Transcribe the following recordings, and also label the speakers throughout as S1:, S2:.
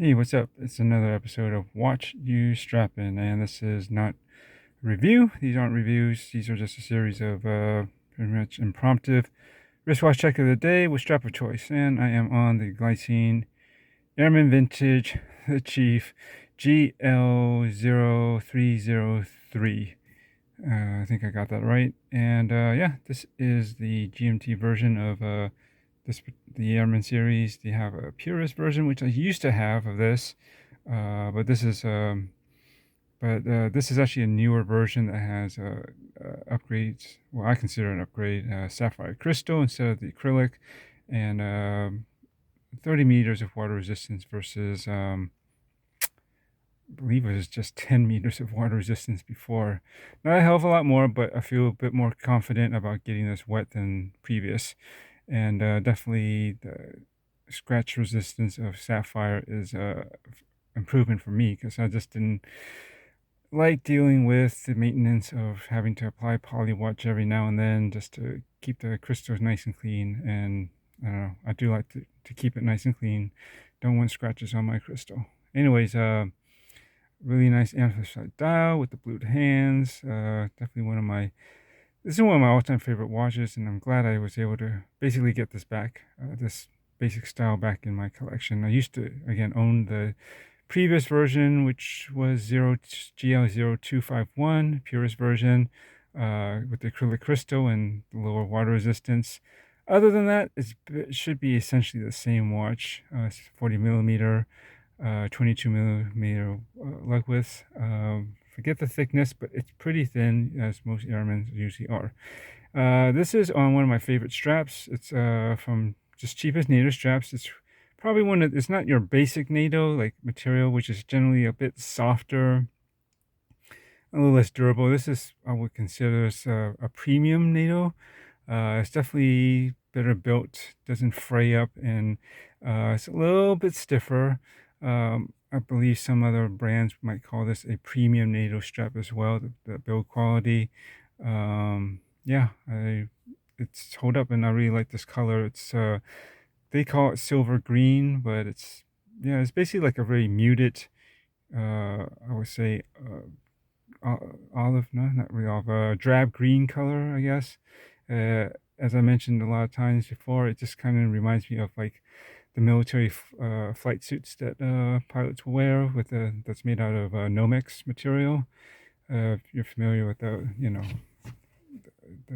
S1: Hey, what's up? It's another episode of Watch You Strappin, and this is not a review. These aren't reviews. These are just a series of pretty much impromptu wristwatch check of the day with strap of choice. And I am on the Glycine Airman Vintage, the Chief GL0303. I think I got that right. And yeah, this is the GMT version of the Airman series. They have a purist version, which I used to have of this, but this is actually a newer version that has upgrades. Well, I consider an upgrade: sapphire crystal instead of the acrylic, and 30 meters of water resistance versus I believe it was just 10 meters of water resistance before. Not a hell of a lot more, but I feel a bit more confident about getting this wet than previous. And definitely the scratch resistance of sapphire is improvement for me, because I just didn't like dealing with the maintenance of having to apply poly watch every now and then just to keep the crystals nice and clean. And I don't know, I do like to keep it nice and clean. Don't want scratches on my crystal. Anyways, really nice Amphistate dial with the blued hands. Definitely this is one of my all-time favorite watches, and I'm glad I was able to basically get this back, this basic style back in my collection. I used to, again, own the previous version, which was GL0251, purest version, with the acrylic crystal and the lower water resistance. Other than that, it should be essentially the same watch. It's 40 millimeter. 22 millimeter lug width. Forget the thickness, but it's pretty thin, as most Airmen usually are. This is on one of my favorite straps. It's from just cheapest NATO straps. It's probably it's not your basic NATO like material, which is generally a bit softer, a little less durable. This is, I would consider this a premium NATO. It's definitely better built, doesn't fray up, and it's a little bit stiffer. I believe some other brands might call this a premium NATO strap as well, the build quality. Yeah, it's hold up, and I really like this color. It's they call it silver green, but it's basically like a very muted, I would say, olive, no, not really olive, drab green color, I guess. As I mentioned a lot of times before, it just kind of reminds me of like the military flight suits that pilots wear that's made out of Nomex material. If you're familiar with the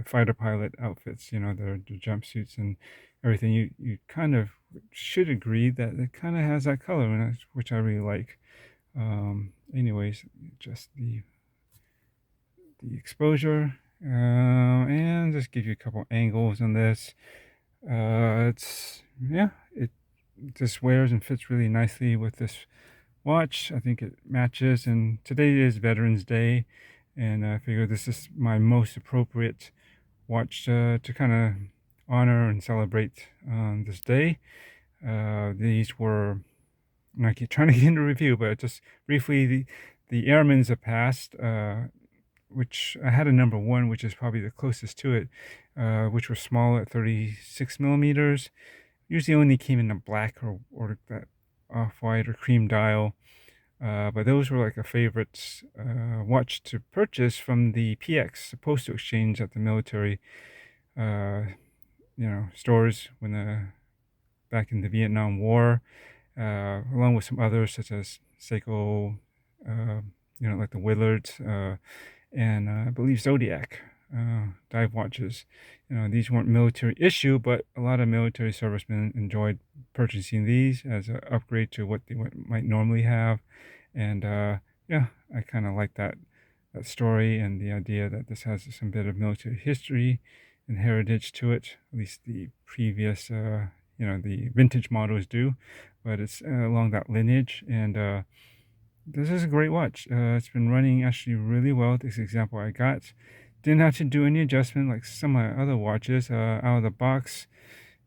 S1: fighter pilot outfits, the jumpsuits and everything, you kind of should agree that it kind of has that color, which I really like. Anyways, just the exposure, and just give you a couple angles on this. It just wears and fits really nicely with this watch. I think it matches, and today is Veterans Day, and I figure this is my most appropriate watch to kind of honor and celebrate this day. These were, I keep trying to get into review, but just briefly, the Airman's a past, which I had a number one, which is probably the closest to it, which were small at 36 millimeters. Usually only came in a black or that off-white or cream dial. But those were like a favorite watch to purchase from the PX, the postal exchange at the military, stores back in the Vietnam War, along with some others such as Seiko, like the Willards, and I believe Zodiac dive watches. These weren't military issue, but a lot of military servicemen enjoyed purchasing these as an upgrade to what they might normally have. And yeah, I kind of like that story and the idea that this has some bit of military history and heritage to it. At least the previous, the vintage models do, but it's along that lineage. And this is a great watch. It's been running actually really well. This example I got didn't have to do any adjustment like some of my other watches out of the box.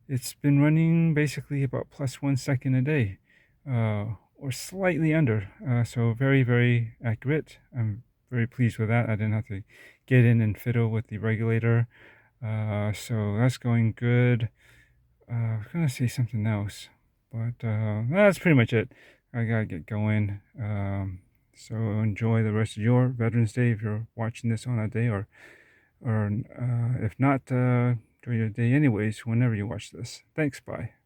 S1: It's been running basically about plus 1 second a day, or slightly under. So very, very accurate. I'm very pleased with that. I didn't have to get in and fiddle with the regulator. So that's going good. I was going to say something else, but that's pretty much it. I gotta get going. So enjoy the rest of your Veterans Day if you're watching this on that day, or if not, enjoy your day anyways, whenever you watch this. Thanks, bye.